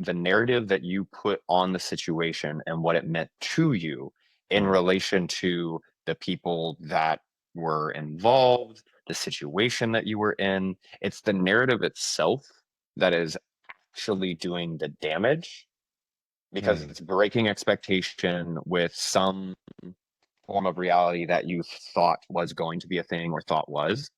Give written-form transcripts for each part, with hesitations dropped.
the narrative that you put on the situation and what it meant to you in Mm, relation to the people that were involved, the situation that you were in. It's the narrative itself that is actually doing the damage because mm, it's breaking expectation with some form of reality that you thought was going to be a thing or thought was.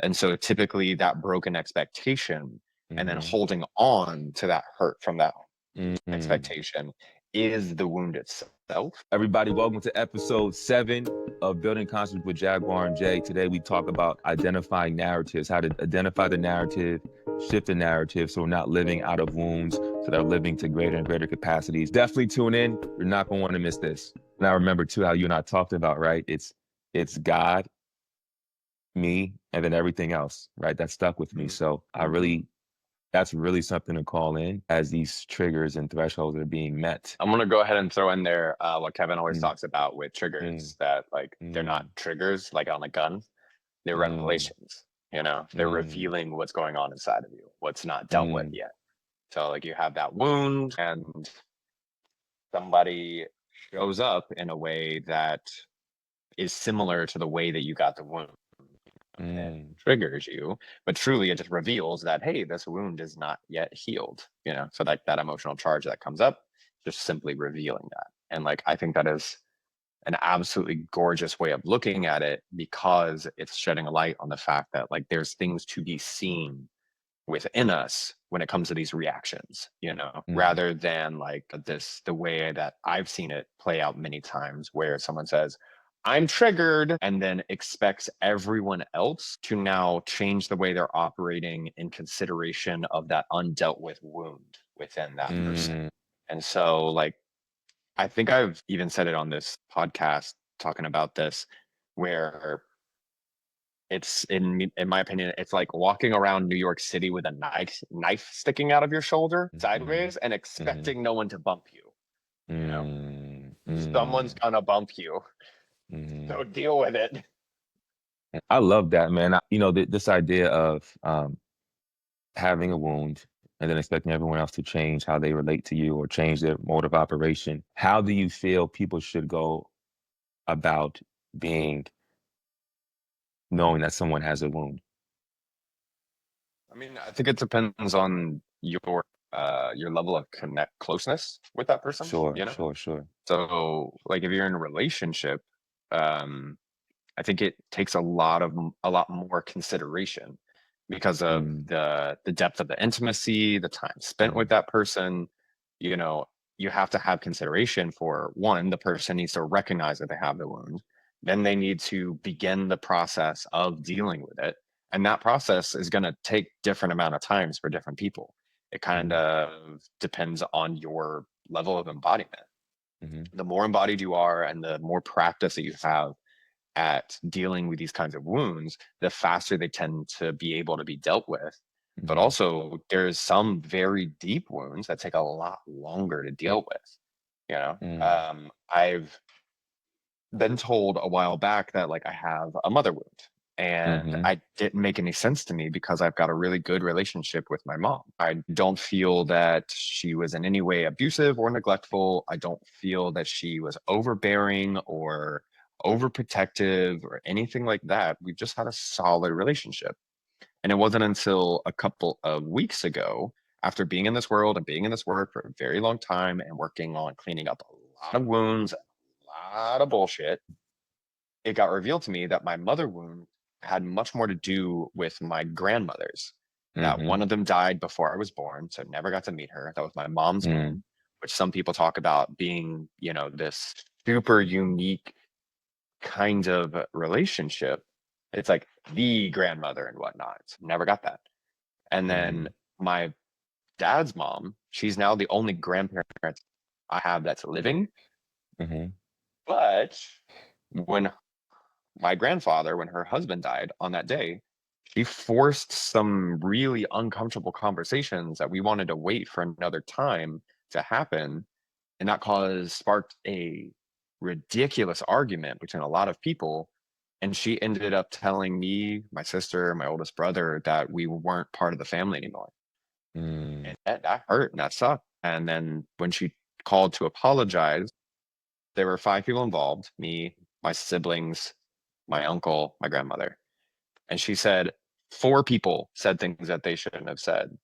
And so typically that broken expectation and then mhm, holding on to that hurt from that mm. expectation is the wound itself. Everybody, welcome to episode 7 of Building Confidence with Jaguar and Jay. Today we talk about identifying narratives, how to identify the narrative, shift the narrative so we're not living out of wounds, so that we're living to greater and greater capacities. Definitely tune in. You're not going to want to miss this. Now remember too how you and I talked about, right? It's God, me, and then everything else, right? That stuck with me. Mhm. So that's really something to call in as these triggers and thresholds are being met. I'm gonna go ahead and throw in there what Kevin always Mm, talks about with mm, triggers, that like they're not mm, triggers like on a gun, they're mm, revelations. You know, they're mm, revealing what's going on inside of you, what's not dealt with mm, yet. So like you have that wound and somebody shows up in a way that is similar to the way that you got the wound. It mm, triggers you, but truly it just reveals that, hey, this wound is not yet healed. You know, so like that emotional charge that comes up, just simply revealing that. And like I think that is an absolutely gorgeous way of looking at it because it's shedding a light on the fact that like there's things to be seen within us when it comes to these reactions, you know, mm, rather than like the way that I've seen it play out many times where someone says, I'm triggered, and then expects everyone else to now change the way they're operating in consideration of that undealt with wound within that person. mm, And so, like, I think I've even said it on this podcast talking about this, where it's in my opinion, it's like walking around New York City with a knife sticking out of your shoulder mm, sideways and mm, expecting no one to bump you. You know, mm, someone's mm, gonna bump you, mm. so deal with it. I love that, man. This idea of having a wound and then expecting everyone else to change how they relate to you or change their mode of operation. How do you feel people should go about being knowing that someone has a wound? I mean, I think it depends on your level of connect closeness with that person, Sure, you know? sure, sure. So like if you're in a relationship, um, I think it takes a lot more consideration because of Mm, the depth of the intimacy, the time spent with mm, that person. You know, you have to have consideration for one, the person needs to recognize that they have the wound. Then they need to begin the process of dealing with it. And that process is going to take different amount of times for different people. It kind mm, of depends on your level of embodiment. mm, The more embodied you are and the more practice that you have at dealing with these kinds of wounds, the faster they tend to be able to be dealt with. But mm, also, there's some very deep wounds that take a lot longer to deal with. You know, mm, I've been told a while back that like I have a mother wound. And mm, I didn't make any sense to me because I've got a really good relationship with my mom. I don't feel that she was in any way abusive or neglectful. I don't feel that she was overbearing or overprotective or anything like that. We've just had a solid relationship. And it wasn't until a couple of weeks ago, after being in this world and being in this work for a very long time and working on cleaning up a lot of wounds, a lot of bullshit, it got revealed to me that my mother wound had much more to do with my grandmothers. That one mm, of them died before I was born, so never got to meet her. That was my mom's mm, wound, which some people talk about being, you know, this super unique kind of relationship. It's like the grandmother and whatnot. Never got that. And then mm, my dad's mom, she's now the only grandparent I have that's living. mm, But when my grandfather, when her husband died on that day, she forced some really uncomfortable conversations that we wanted to wait for another time to happen. And that sparked a ridiculous argument between a lot of people. And she ended up telling me, my sister, my oldest brother, that we weren't part of the family anymore. mm, And that hurt and that sucked. And then when she called to apologize, there were 5 people involved: me, my siblings, my uncle, my grandmother. And she said 4 people said things that they shouldn't have said.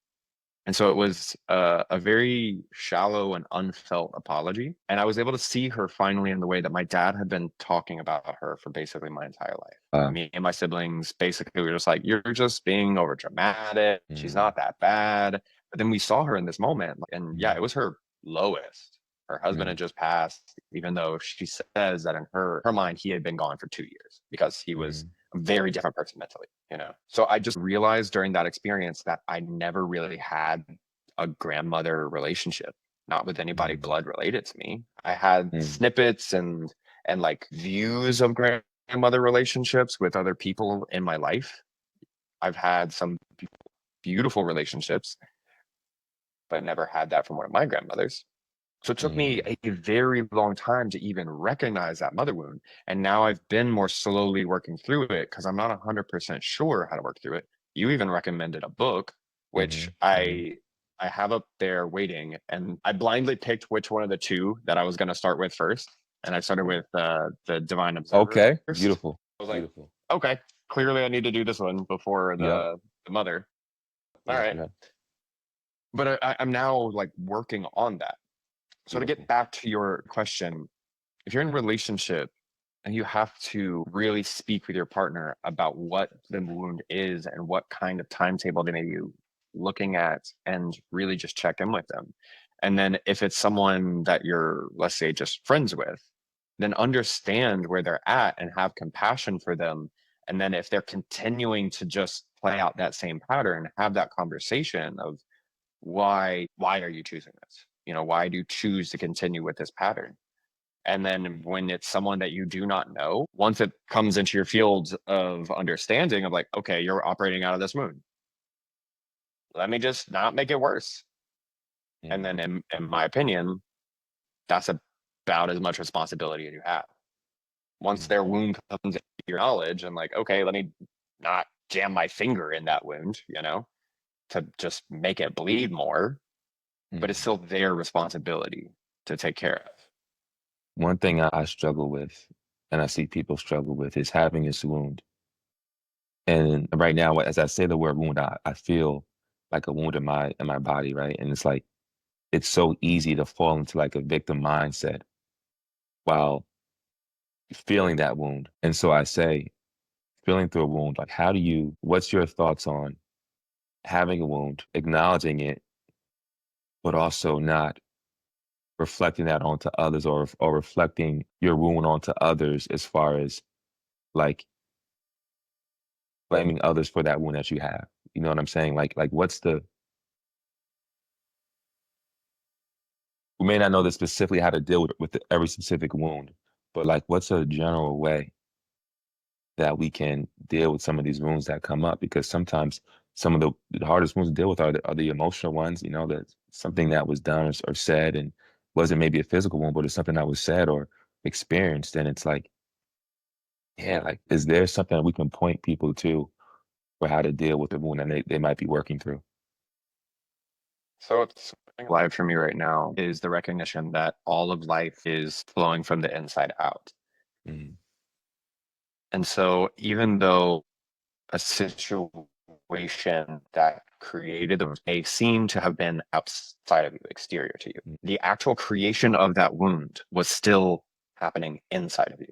And so it was a very shallow and unfelt apology. And I was able to see her finally in the way that my dad had been talking about her for basically my entire life. Me and my siblings basically were just like, you're just being over dramatic. She's mm, not that bad. But then we saw her in this moment. And yeah, mm, it was her lowest. Her husband mm, had just passed, even though she says that in her mind, he had been gone for 2 years because he was mm, a very different person mentally, you know? So I just realized during that experience that I never really had a grandmother relationship, not with anybody mm, blood related to me. I had mm, snippets and like views of grandmother relationships with other people in my life. I've had some beautiful relationships, but never had that from one of my grandmothers. So it took me mm, a very long time to even recognize that mother wound. And now I've been more slowly working through it because I'm not 100% sure how to work through it. You even recommended a book, which mhm, mhm. I have up there waiting, and I blindly picked which one of the two that I was going to start with first. And I started with the Divine Observer Okay, first. beautiful, I was like, beautiful. okay, clearly I need to do this one before Yep, the mother. All yep, right. yep. But I'm now like working on that. So to get Beautiful. back to your question, if you're in a relationship and you have to really speak with your partner about what the wound is and what kind of timetable they may be looking at, and really just check in with them. And then if it's someone that you're, let's say, just friends with, then understand where they're at and have compassion for them. And then if they're continuing to just play out that same pattern, have that conversation of why are you choosing this? You know, why do you choose to continue with this pattern? And then when it's someone that you do not know, once it comes into your field of understanding of like, okay, you're operating out of this wound. Let me just not make it worse. And Mm, then in my opinion, that's about as much responsibility as you have. Once mm, their wound comes into your knowledge and like, okay, let me not jam my finger in that wound, you know, to just make it bleed more, but it's mm. still their responsibility to take care of. One thing I struggle with, and I see people struggle with, is having this wound. And right now, as I say the word wound, I feel like a wound in my body, right? And it's like it's so easy to fall into like a victim mindset while feeling that wound. And so I say, feeling through a wound, like what's your thoughts on having a wound, acknowledging it, but also not reflecting that onto others or reflecting your wound onto others as far as like blaming others for that wound that you have. You know what I'm saying? Like what's the we may not know the specifically how to deal with every specific wound, but like what's a general way that we can deal with some of these wounds that come up? Because sometimes some of the hardest wounds to deal with are the emotional ones, you know, that something that was done or said and wasn't maybe a physical wound, but it's something that was said or experienced. And it's like, yeah, like, is there something that we can point people to for how to deal with the wound that they might be working through? So it's live for me right now is the recognition that all of life is flowing from the inside out. Mm, And so even though a situation that created the may seem to have been outside of you, exterior to you, mm, the actual creation of that wound was still happening inside of you.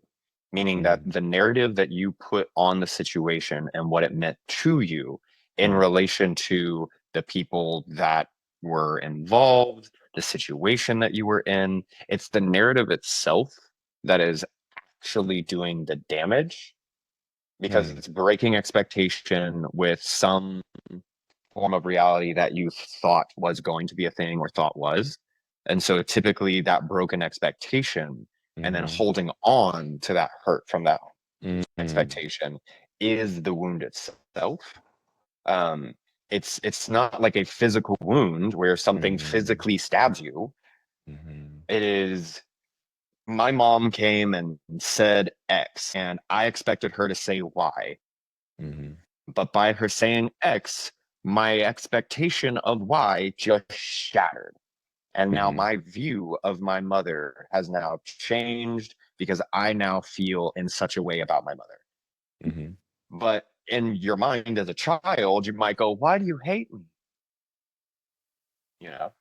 Meaning that mm, the narrative that you put on the situation and what it meant to you in mm, relation to the people that were involved, the situation that you were in, it's the narrative itself that is actually doing the damage because mm, it's breaking expectation with some form of reality that you thought was going to be a thing or thought was. And so typically that broken expectation and then mhm, holding on to that hurt from that mm, mm, expectation is the wound itself. Um, it's not like a physical wound where something mhm, physically stabs you. mhm, It is my mom came and said X, and I expected her to say Y. mhm, But by her saying X, my expectation of Y just shattered. And now Mm-hmm. my view of my mother has now changed because I now feel in such a way about my mother. Mm-hmm. But in your mind as a child, you might go, why do you hate me? You know,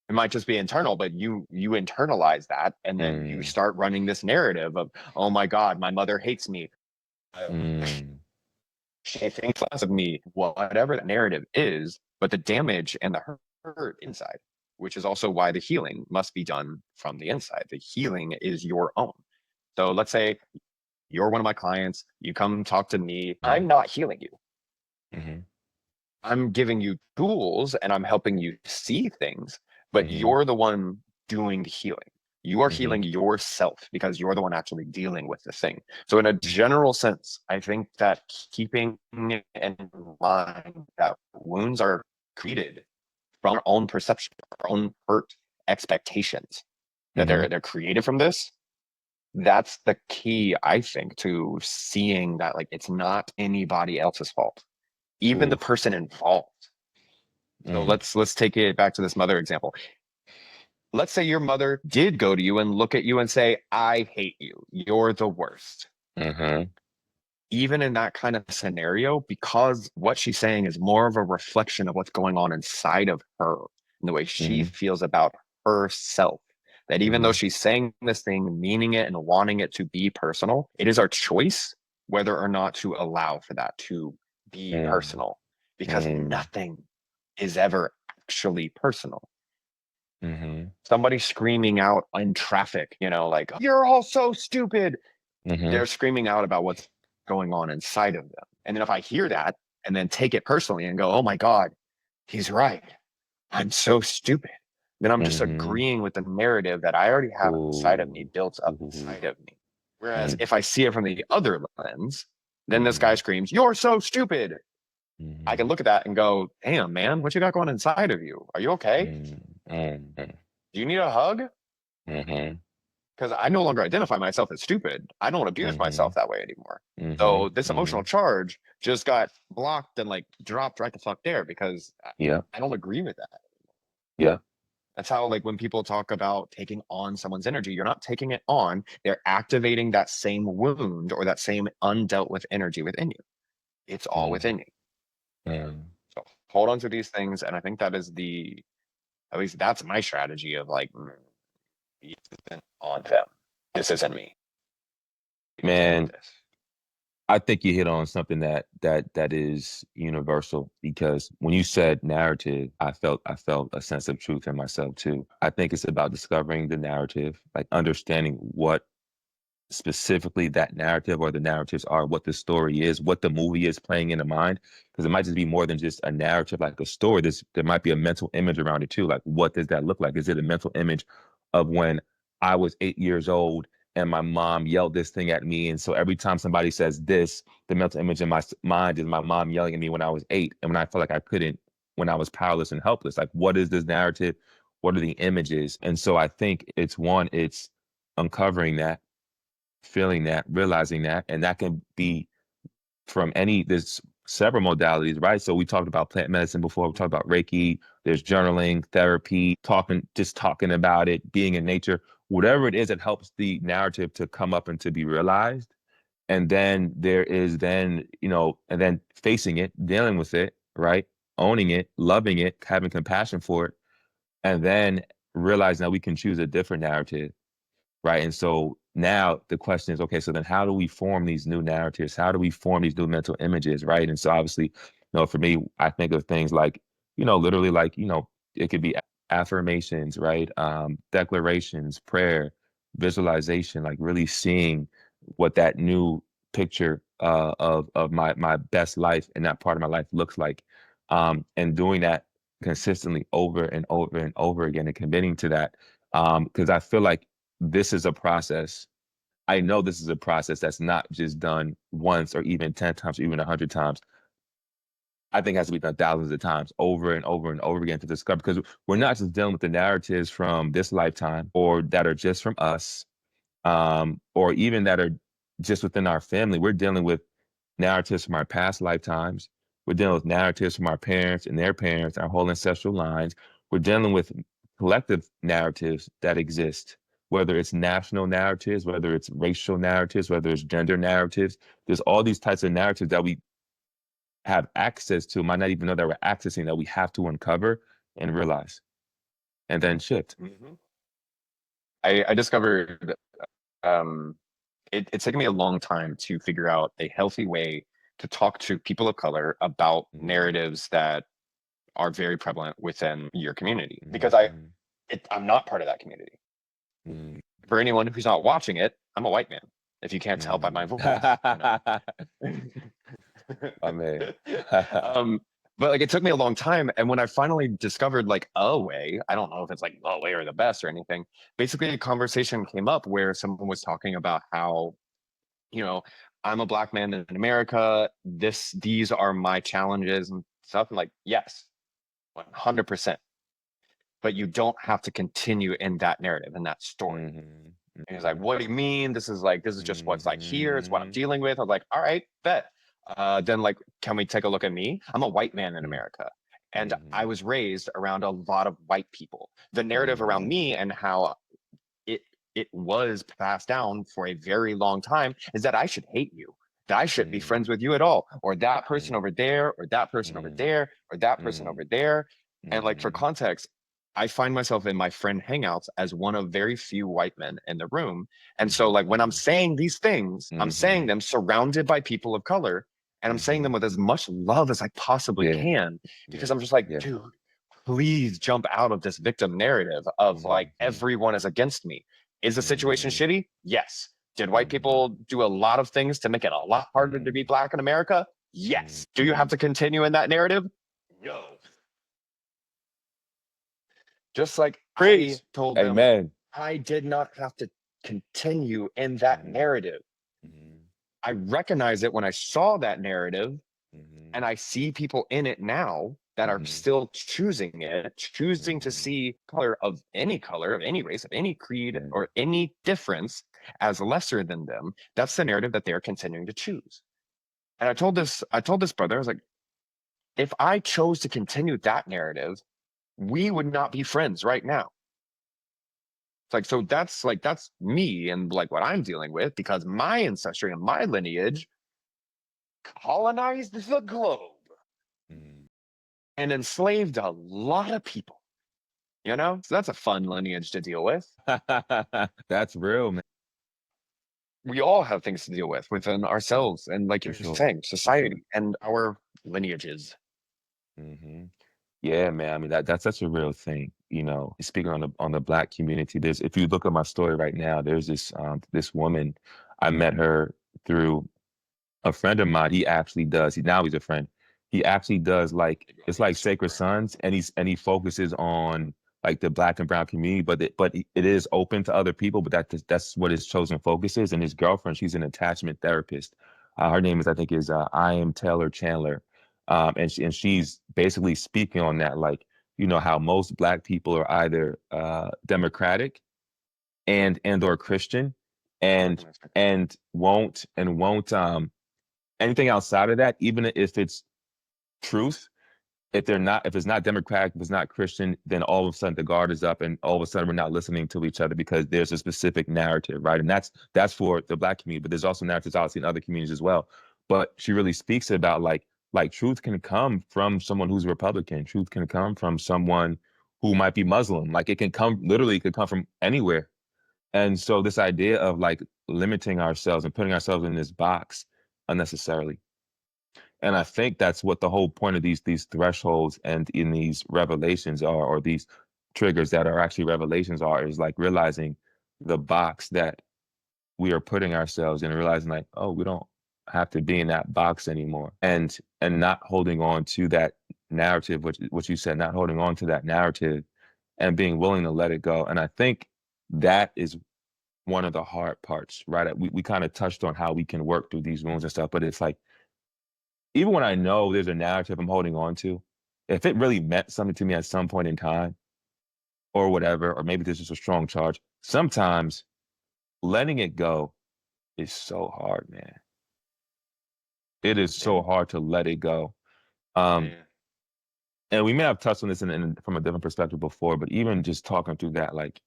it might just be internal, but you internalize that, and then you Mm-hmm. start running this narrative of, oh my God, my mother hates me. Mm-hmm. She thinks less of me, whatever that narrative is, but the damage and the hurt inside, which is also why the healing must be done from the inside. The healing is your own. So let's say you're one of my clients, you come talk to me, I'm not healing you. Mm-hmm. I'm giving you tools and I'm helping you see things, but Mm-hmm. you're the one doing the healing. You are Mm-hmm. healing yourself because you're the one actually dealing with the thing. So, in a general sense, I think that keeping in mind that wounds are created from our own perception, our own hurt expectations, that Mm-hmm. they're created from this. That's the key, I think, to seeing that like it's not anybody else's fault, even the Ooh. person involved. So Mm. let's take it back to this mother example. Let's say your mother did go to you and look at you and say, I hate you. You're the worst. Mm-hmm. Even in that kind of scenario, because what she's saying is more of a reflection of what's going on inside of her and the way she Mm-hmm. feels about herself. That even though Mm-hmm. she's saying this thing, meaning it and wanting it to be personal, it is our choice whether or not to allow for that to be personal, because Mm-hmm. nothing is ever actually personal. Mm-hmm. Somebody screaming out in traffic, like, you're all so stupid. Mm-hmm. They're screaming out about what's going on inside of them. And then if I hear that and then take it personally and go, oh my God, he's right. I'm so stupid. Then I'm just Mm-hmm. agreeing with the narrative that I already have inside of me, Ooh. built up Ooh. inside of me. Whereas Mm. if I see it from the other lens, then this guy Mm-hmm. screams, you're so stupid. I Mm-hmm. can look at that and go, damn, man, what you got going inside of you? Are you okay? Mm-hmm. Do you need a hug? Mm-hmm. Because I no longer identify myself as stupid. I don't abuse Mm-hmm. myself that way anymore. Mm-hmm. So this Mm-hmm. emotional charge just got blocked and like dropped right the fuck there because Yeah. I don't agree with that. Yeah. That's how, like, when people talk about taking on someone's energy, you're not taking it on, they're activating that same wound or that same undealt with energy within you. It's all Mm-hmm. within you. So hold on to these things. And I think that is at least that's my strategy of like, this isn't on them. This isn't me. Be done with Man, this. I think you hit on something that is universal because when you said narrative, I felt a sense of truth in myself too. I think it's about discovering the narrative, like understanding what specifically that narrative or the narratives are, what the story is, what the movie is playing in the mind. Because it might just be more than just a narrative, like a story. There might be a mental image around it too. Like, what does that look like? Is it a mental image of when I was 8 years old and my mom yelled this thing at me? And so every time somebody says this, the mental image in my mind is my mom yelling at me when I was 8 and when I felt like I couldn't, when I was powerless and helpless. Like, what is this narrative? What are the images? And so I think it's uncovering that, feeling that, realizing that, and that can be from there's several modalities, right? So we talked about plant medicine before, we talked about Reiki, there's journaling, therapy, just talking about it, being in nature, whatever it is that helps the narrative to come up and to be realized. And then there is and then facing it, dealing with it, right? Owning it, loving it, having compassion for it, and then realizing that we can choose a different narrative, right? And so now the question is, okay, so then how do we form these new narratives? How do we form these new mental images, right? And so obviously, for me, I think of things like, literally like, it could be affirmations, right? Declarations, prayer, visualization, like really seeing what that new picture of my best life and that part of my life looks like. And doing that consistently over and over and over again and committing to that. Because I feel like this is a process. I know this is a process that's not just done once or even 10 times or even 100 times. I think it has to be done thousands of times over and over and over again to discover, because we're not just dealing with the narratives from this lifetime or that are just from us, or even that are just within our family. We're dealing with narratives from our past lifetimes. We're dealing with narratives from our parents and their parents, our whole ancestral lines. We're dealing with collective narratives that exist, whether it's national narratives, whether it's racial narratives, whether it's gender narratives. There's all these types of narratives that we have access to, might not even know that we're accessing, that we have to uncover and realize and then shift. Mhm. I discovered it's taken me a long time to figure out a healthy way to talk to people of color about Mm, narratives that are very prevalent within your community because mm, I'm not part of that community. mm, For anyone who's not watching it, I'm a white man. If you can't tell by my mm. voice, My man. um, but like it took me a long time, and when I finally discovered like a way, I don't know if it's like the way or the best or anything. Basically, a conversation came up where someone was talking about how, you know, I'm a black man in America. These are my challenges and stuff. I'm like, yes, 100%. But you don't have to continue in that narrative, in that story. Mhm, And he's like, what do you mean? This is just what's like here. It's what I'm mhm, dealing with. I was like, all right, bet. Then like, can we take a look at me? I'm a white man in mhm, America. And I mhm, was raised around a lot of white people. The narrative around mhm, me and how it it was passed down for a very long time is that I should hate you, that I shouldn't be mhm, friends with you at all, or that person mhm, over there, or that person over mhm, there, or that person mhm, over there. And like for mhm, context, I find myself in my friend hangouts as one of very few white men in the room. And so like when I'm mhm, saying these things, I'm saying mhm, them surrounded by people of color, and I'm saying them mhm. with as much love as I possibly Yeah, can yeah, because I'm just like, yeah. dude, please jump out of this victim narrative of like Mhm, everyone is against me. Is the situation mhm, shitty? Yes. Did white mhm, people do a lot of things to make it a lot harder to be mhm, black in America? Yes. Do you have mhm. to continue in that narrative? No. Just like I Preach. told them, Amen. I did not have to continue in that Mhm, narrative. mhm, I recognize it when I saw that narrative, and mhm, I see people in it now that are mhm, still choosing it, choosing to mhm. see color, of any race, of any creed, Yeah. or any difference as lesser than them. That's the narrative that they're continuing to choose. And I told this brother, I was like, if I chose to continue that narrative, we would not be friends right now. It's like, that's me and like what I'm dealing with because my ancestry and my lineage colonized the globe Mhm. and enslaved a lot of people, you know? So that's a fun lineage to deal with. That's real, man. We all have things to deal with within Mm, ourselves and like for you're sure. saying, For sure. society and our lineages. Hmm. Yeah, man. I mean, that's such a real thing. Speaking on the Black community, there's if you look at my story right now, there's this woman. I met her through a friend of mine. He actually does. Now he's a friend. He actually does like it's like Sacred Sons, and he focuses on like the Black and brown community, but it is open to other people. But that's what his chosen focus is. And his girlfriend, she's an attachment therapist. Her name is I think is I am Taylor Chandler, and she's basically speaking on that, like how most Black people are either Democratic and or Christian, and Optimistic. won't anything outside of that, even if it's truth, if it's not Democratic, if it's not Christian, then all of a sudden the guard is up and all of a sudden we're not listening to each other because there's a specific narrative, right? And that's for the Black community, but there's also narratives obviously in other communities as well. But she really speaks about like truth can come from someone who's Republican. Truth can come from someone who might be Muslim. Like it could come from anywhere. And so this idea of like limiting ourselves and putting ourselves in this box unnecessarily. And I think that's what the whole point of these thresholds and in these revelations are, or these triggers that are actually revelations are, is like realizing the box that we are putting ourselves in, and realizing like, oh, we don't have to be in that box anymore. And not holding on to that narrative, which you said, not holding on to that narrative and being willing to let it go. And I think that is one of the hard parts, right? We kind of touched on how we can work through these wounds and stuff, but it's like, even when I know there's a narrative I'm holding on to, if it really meant something to me at some point in time or whatever, or maybe there's just a strong charge, sometimes letting it go is so hard, man. It is Yeah. so hard to let it go. Um, Yeah. And we may have touched on this from a different perspective before, but even just talking through that, like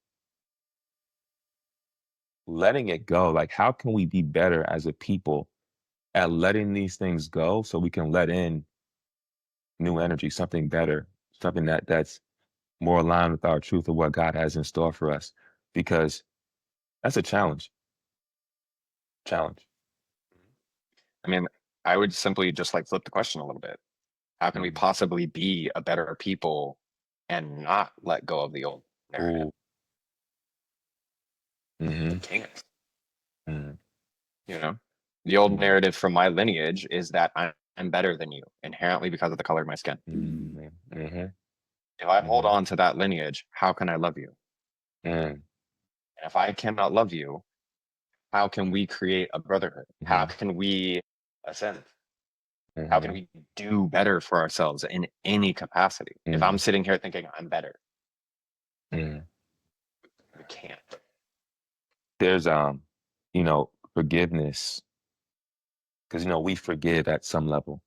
letting it go, like how can we be better as a people at letting these things go so we can let in new energy, something better, something that's more aligned with our truth of what God has in store for us? Because that's a challenge. Challenge. I mean, I would simply just like flip the question a little bit. How can we Mm. possibly be a better people and not let go of the old narrative? Ooh. Mm-hmm. We can't, Mm-hmm. you know? The old narrative from my lineage is that I'm better than you inherently because of the color of my skin. Mm-hmm. Mm-hmm. If I hold Mm-hmm. on to that lineage, how can I love you? Mm-hmm. And if I cannot love you, how can we create a brotherhood? How can we ascend? How can Mm-hmm. we do better for ourselves in any capacity? If I'm sitting here thinking I'm better, Mm-hmm. we can't. There's forgiveness, because we forgive at some level,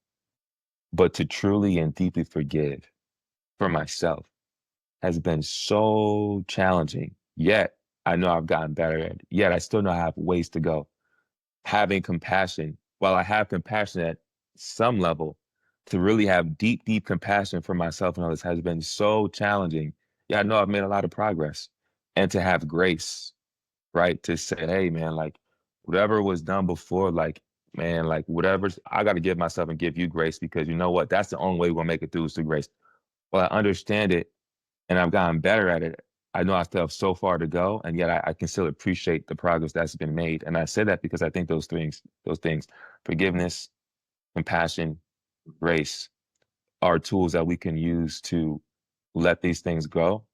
but to truly and deeply forgive for myself has been so challenging. Yet I know I've gotten better at it. Yet I still know I have ways to go. Having compassion, while I have compassion at some level, to really have deep, deep compassion for myself and others has been so challenging. Yeah, I know I've made a lot of progress. And to have grace, right? To say, hey, man, like whatever was done before, like, man, like whatever's, I got to give myself and give you grace, because you know what? That's the only way we're going to make it through is through grace. Well, I understand it and I've gotten better at it. I know I still have so far to go, and yet I can still appreciate the progress that's been made. And I say that because I think those things, forgiveness, compassion, grace, are tools that we can use to let these things go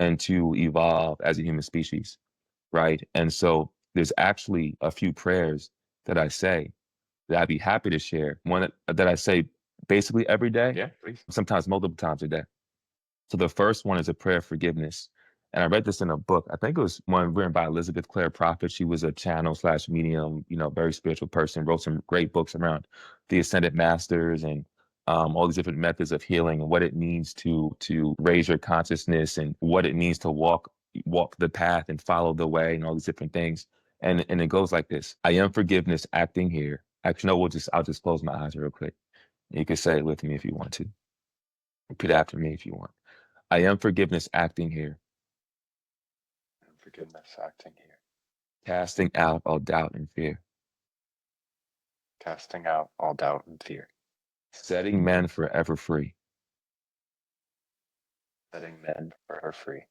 and to evolve as a human species, right? And so there's actually a few prayers that I say that I'd be happy to share. One that I say basically every day, Yeah, please. sometimes multiple times a day. So the first one is a prayer of forgiveness. And I read this in a book. I think it was one written by Elizabeth Clare Prophet. She was a channel slash medium, very spiritual person, wrote some great books around the ascended masters and all these different methods of healing and what it means to raise your consciousness and what it means to walk the path and follow the way and all these different things. And it goes like this: I am forgiveness acting here. Actually, no, I'll just close my eyes real quick. You can say it with me if you want to. Repeat after me if you want. I am forgiveness acting here, Forgiveness acting here, casting out all doubt and fear, casting out all doubt and fear, setting men forever free, setting men forever free,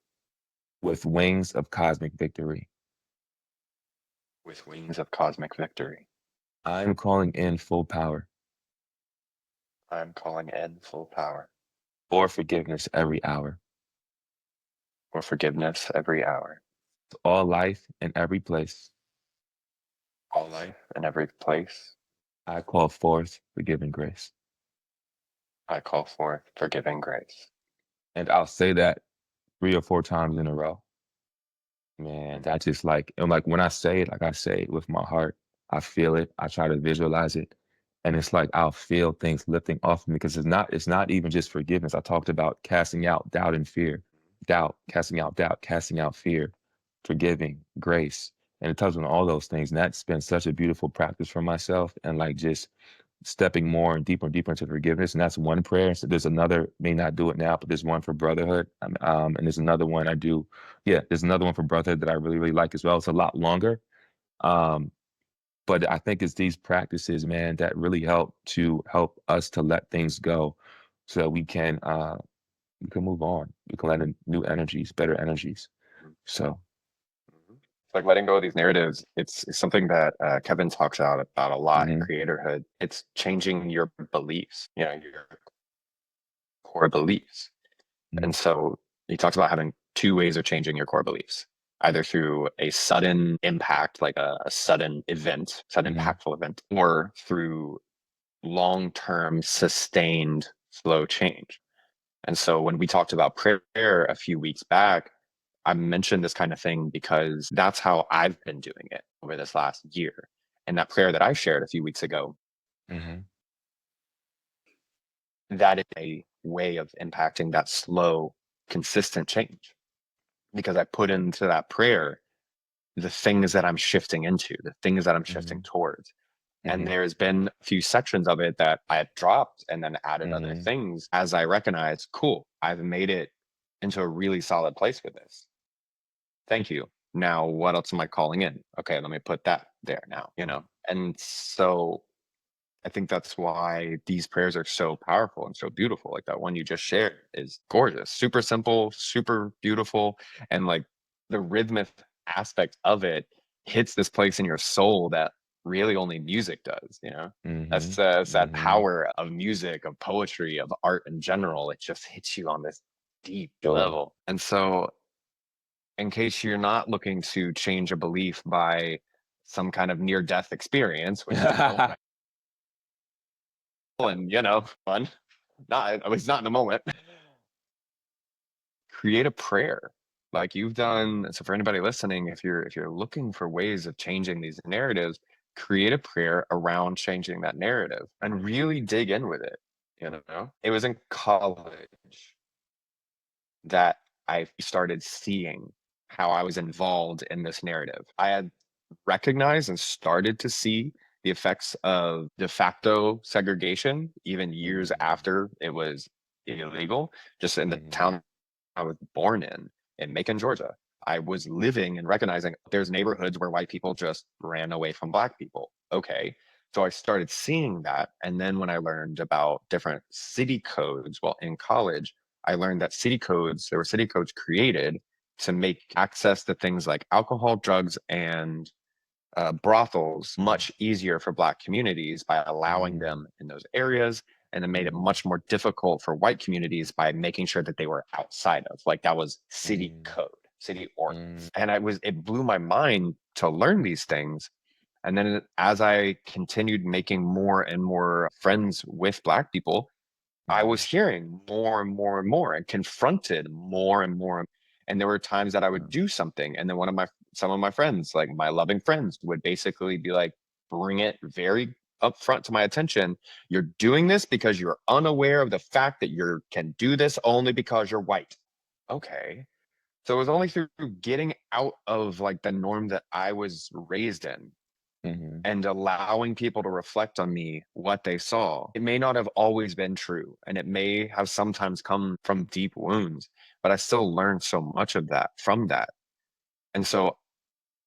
with wings of cosmic victory. with wings of cosmic victory. I am calling in full power I am calling in full power for forgiveness every hour, for forgiveness every hour, to all life and every place. all life and every place. I call forth forgiving grace. I call forth forgiving grace. And I'll say that 3 or 4 times in a row. Man, that's just like, and like when I say it, like I say it with my heart, I feel it. I try to visualize it. And it's like I'll feel things lifting off of me, because it's not even just forgiveness. I talked about casting out doubt and fear, doubt, casting out fear, forgiving, grace. And it touches on all those things. And that's been such a beautiful practice for myself, and like just stepping more and deeper into forgiveness. And that's one prayer. So there's another, may not do it now, but there's one for brotherhood. And there's another one I do. Yeah, there's another one for brotherhood that I really, really like as well. It's a lot longer. Um, but I think it's these practices, man, that really help us to let things go so that we can move on. We can let in new energies, better energies. So It's like letting go of these narratives. It's something that Kevin talks about a lot in mhm, creatorhood. It's changing your beliefs, your core beliefs. mhm, And so he talks about having two ways of changing your core beliefs, either through a sudden impact, like a sudden event, sudden mhm, impactful event, or through long-term sustained slow change. And so when we talked about prayer a few weeks back, I mentioned this kind of thing because that's how I've been doing it over this last year. And that prayer that I shared a few weeks ago, mhm, that is a way of impacting that slow, consistent change because I put into that prayer the things that I'm shifting into, the things that I'm shifting Mhm. towards. And Mhm. there's been a few sections of it that I had dropped and then added other Mhm. things as I recognized, cool, I've made it into a really solid place with this. Thank you. Now, what else am I calling in? Okay, let me put that there now, you know? And so I think that's why these prayers are so powerful and so beautiful. Like that one you just shared is gorgeous, super simple, super beautiful. And like the rhythmic aspect of it hits this place in your soul that really only music does, you know? Mhm. It's that Mhm. power of music, of poetry, of art in general. It just hits you on this deep Sure. level. And so, in case you're not looking to change a belief by some kind of near death experience, which is and fun. Not at least not in the moment. Create a prayer. Like you've done. So for anybody listening, if you're looking for ways of changing these narratives, create a prayer around changing that narrative and really dig in with it. It was in college that I started seeing how I was involved in this narrative. I had recognized and started to see the effects of de facto segregation even years Mhm. after it was illegal, just in the Mhm. town I was born in Macon, Georgia. I was living and recognizing there's neighborhoods where white people just ran away from black people. Okay. So I started seeing that. And then when I learned about different city codes while in college, I learned that there were city codes created to make access to things like alcohol, drugs, and brothels much easier for Black communities by allowing Mhm. them in those areas, and then made it Mhm. much more difficult for white communities by making sure that they were outside of. Like that was city Mhm. code, city ordinance. Mhm. And it blew my mind to learn these things. And then as I continued making more and more friends with Black people, I was Mhm. hearing more and more and more and confronted more and more. And there were times that I would Mhm. do something, and then some of my friends, like my loving friends, would basically be like, bring it very upfront to my attention. You're doing this because you're unaware of the fact that you can do this only because you're white. Okay. So it was only through getting out of like the norm that I was raised in Mhm. and allowing people to reflect on me what they saw. It may not have always been true, and it may have sometimes come from deep wounds, but I still learned so much of that from that. And so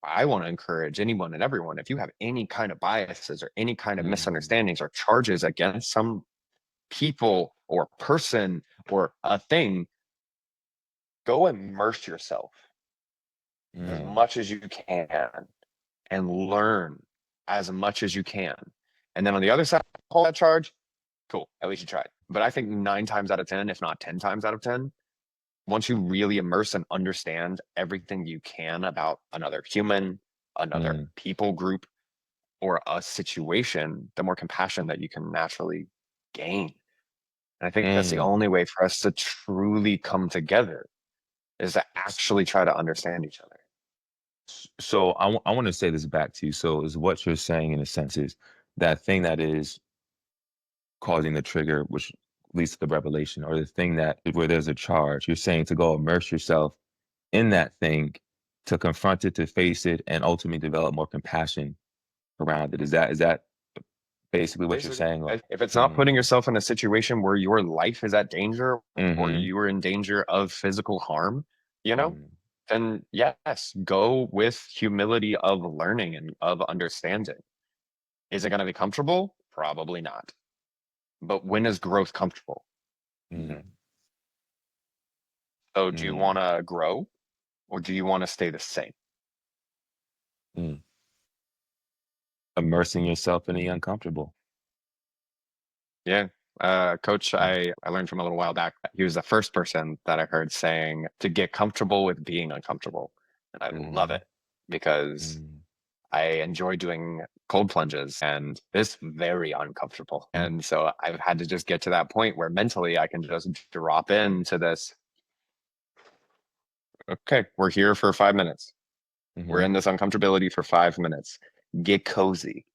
I want to encourage anyone and everyone, if you have any kind of biases or any kind of Mhm. misunderstandings or charges against some people or person or a thing, go immerse yourself as Mhm. much as you can and learn as much as you can. And then on the other side of all that charge, cool. At least you tried. But I think 9 times out of 10, if not 10 times out of 10, once you really immerse and understand everything you can about another human, another Mhm. people group, or a situation, the more compassion that you can naturally gain. And I think that's the Mhm. only way for us to truly come together is to actually try to understand each other. So I want to say this back to you. So is what you're saying in a sense is that thing that is causing the trigger, which leads to the revelation, or the thing that where there's a charge. You're saying to go immerse yourself in that thing, to confront it, to face it, and ultimately develop more compassion around it. Is that basically what you're Basically, saying? Or if it's not putting mm, yourself in a situation where your life is at danger or mm-hmm, you are in danger of physical harm, you know, mm, then yes, go with humility of learning and of understanding. Is it going to be comfortable? Probably not. But when is growth comfortable? mm, So do you mm, want to grow or do you want to stay the same? mm. Immersing yourself in the uncomfortable. Yeah. Coach, Mm, I learned from a little while back. He was the first person that I heard saying to get comfortable with being uncomfortable. And I love mm, it because mm, I enjoy doing cold plunges and it's very uncomfortable. And so I've had to just get to that point where mentally I can just drop into this. Okay, we're here for 5 minutes. We're mm, in this uncomfortability for 5 minutes. Get cozy.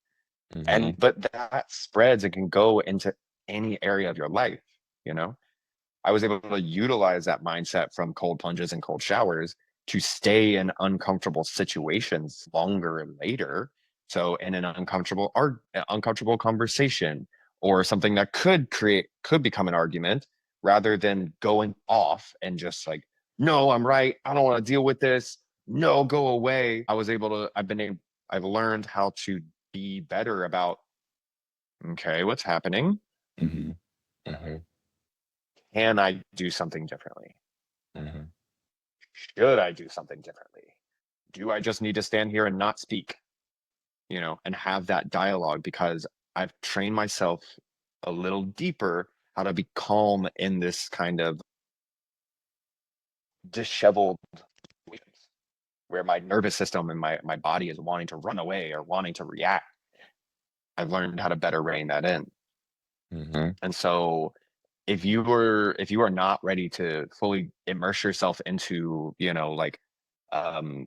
mm, And but that spreads and can go into any area of your life, you know? I was able to utilize that mindset from cold plunges and cold showers to stay in uncomfortable situations longer and later. So in an uncomfortable conversation or something that could become an argument, rather than going off and just like, no, I'm right. I don't want to deal with this. No, go away. I've learned how to be better about, okay, what's happening? Mm-hmm. Mm-hmm. Can I do something differently? Mm-hmm. Should I do something differently? Do I just need to stand here and not speak, and have that dialogue? Because I've trained myself a little deeper how to be calm in this kind of disheveled situations where my nervous system and my body is wanting to run away or wanting to react. I've learned how to better rein that in. Mm-hmm. And so if you are not ready to fully immerse yourself into, like,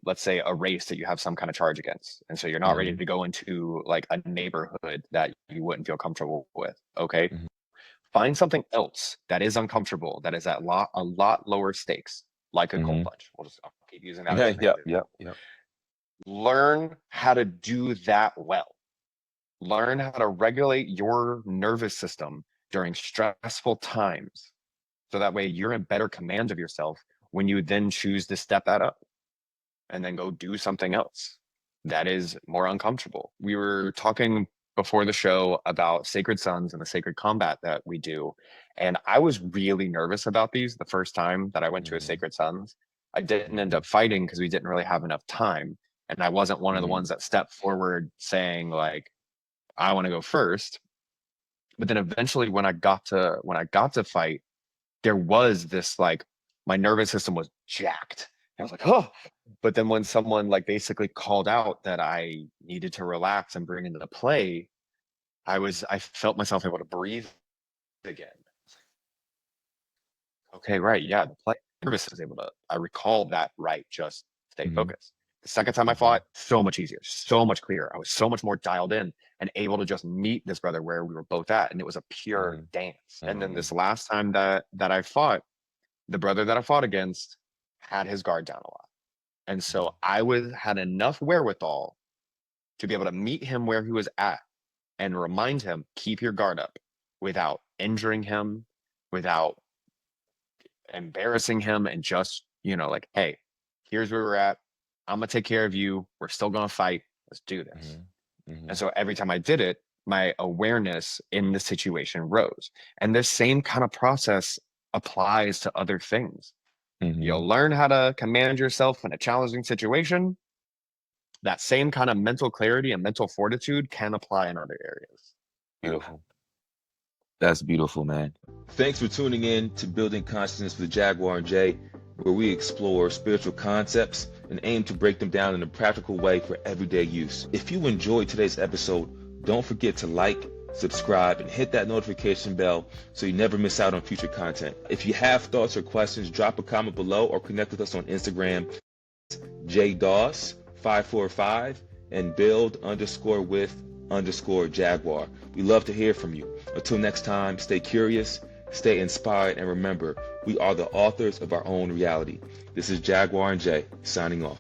let's say a race that you have some kind of charge against, and so you're not ready Mm-hmm. to go into like a neighborhood that you wouldn't feel comfortable with, okay, Mm-hmm. find something else that is uncomfortable, that is at a lot lower stakes, like a cold Mm-hmm. plunge. I'll keep using that as Yeah, an yep, yep, example. yep. Learn how to do that well. Learn how to regulate your nervous system during stressful times, so that way you're in better command of yourself when you then choose to step that up and then go do something else that is more uncomfortable. We were talking before the show about sacred sons and the sacred combat that we do. And I was really nervous about these the first time that I went to a Mm-hmm. sacred sons. I didn't end up fighting because we didn't really have enough time. And I wasn't one of the Mm-hmm. ones that stepped forward saying like, I want to go first. But then eventually when I got to fight, there was this like, my nervous system was jacked. I was like, oh. But then when someone like basically called out that I needed to relax and bring into the play, I felt myself able to breathe again. Okay, right. Yeah, the play nervous is able to, I recall that, right, just stay Mm-hmm. focused. The second time I Mm-hmm. fought, so much easier, so much clearer. I was so much more dialed in and able to just meet this brother where we were both at. And it was a pure dance. And then Mm-hmm. this last time that I fought, the brother that I fought against had his guard down a lot. And so had enough wherewithal to be able to meet him where he was at and remind him, keep your guard up, without injuring him, without embarrassing him, and just, like, hey, here's where we're at. I'm gonna take care of you. We're still gonna fight. Let's do this. Mm-hmm. Mm-hmm. And so every time I did it, my awareness in the situation rose. And this same kind of process applies to other things. Mm-hmm. You'll learn how to command yourself in a challenging situation. That same kind of mental clarity and mental fortitude can apply in other areas. Beautiful. That's beautiful, man. Thanks for tuning in to Building Consciousness with Jaguar and Jay, where we explore spiritual concepts and aim to break them down in a practical way for everyday use. If you enjoyed today's episode, don't forget to like, subscribe, and hit that notification bell so you never miss out on future content. If you have thoughts or questions, drop a comment below or connect with us on Instagram, jdoss545 and build_with_Jaguar. We love to hear from you. Until next time, stay curious, stay inspired, and remember, we are the authors of our own reality. This is Jaguar and Jay, signing off.